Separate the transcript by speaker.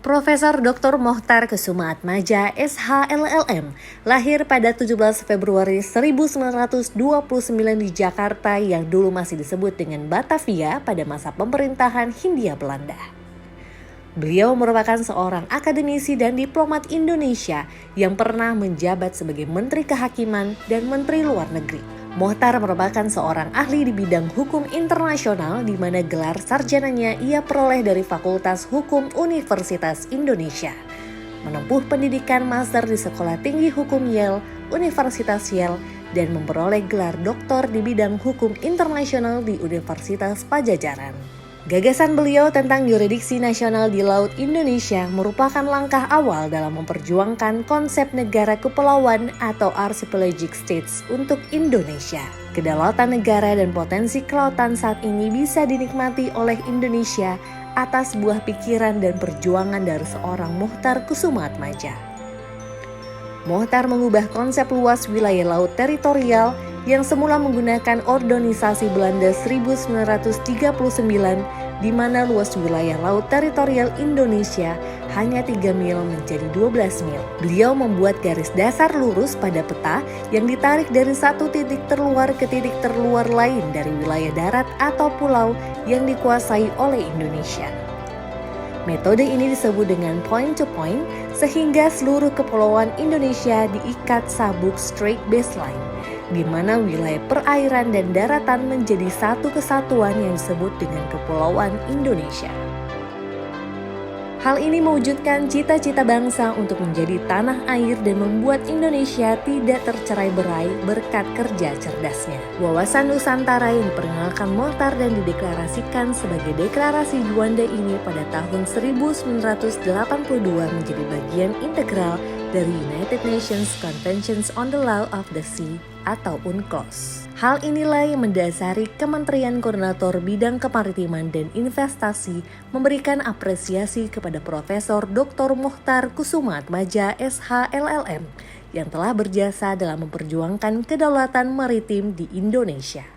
Speaker 1: Profesor Dr. Mochtar Kusumaatmadja, SHLLM, lahir pada 17 Februari 1929 di Jakarta yang dulu masih disebut dengan Batavia pada masa pemerintahan Hindia Belanda. Beliau merupakan seorang akademisi dan diplomat Indonesia yang pernah menjabat sebagai Menteri Kehakiman dan Menteri Luar Negeri. Mochtar merupakan seorang ahli di bidang hukum internasional di mana gelar sarjananya ia peroleh dari Fakultas Hukum Universitas Indonesia. Menempuh pendidikan master di Sekolah Tinggi Hukum Yale, Universitas Yale, dan memperoleh gelar doktor di bidang hukum internasional di Universitas Padjadjaran. Gagasan beliau tentang yurisdiksi nasional di Laut Indonesia merupakan langkah awal dalam memperjuangkan konsep negara kepulauan atau archipelagic states untuk Indonesia. Kedaulatan negara dan potensi kelautan saat ini bisa dinikmati oleh Indonesia atas buah pikiran dan perjuangan dari seorang Mochtar Kusumaatmadja. Mochtar mengubah konsep luas wilayah laut teritorial yang semula menggunakan organisasi Belanda 1939 di mana luas wilayah laut teritorial Indonesia hanya 3 mil menjadi 12 mil. Beliau membuat garis dasar lurus pada peta yang ditarik dari satu titik terluar ke titik terluar lain dari wilayah darat atau pulau yang dikuasai oleh Indonesia. Metode ini disebut dengan point to point sehingga seluruh kepulauan Indonesia diikat sabuk straight baseline, di mana wilayah perairan dan daratan menjadi satu kesatuan yang disebut dengan Kepulauan Indonesia. Hal ini mewujudkan cita-cita bangsa untuk menjadi tanah air dan membuat Indonesia tidak tercerai-berai berkat kerja cerdasnya. Wawasan Nusantara yang diperkenalkan Mochtar dan dideklarasikan sebagai Deklarasi Juanda ini pada tahun 1982 menjadi bagian integral dari United Nations Conventions on the Law of the Sea atau UNCLOS. Hal inilah yang mendasari Kementerian Koordinator Bidang Kemaritiman dan Investasi memberikan apresiasi kepada Profesor Dr. Mochtar Kusumaatmadja SHLLM yang telah berjasa dalam memperjuangkan kedaulatan maritim di Indonesia.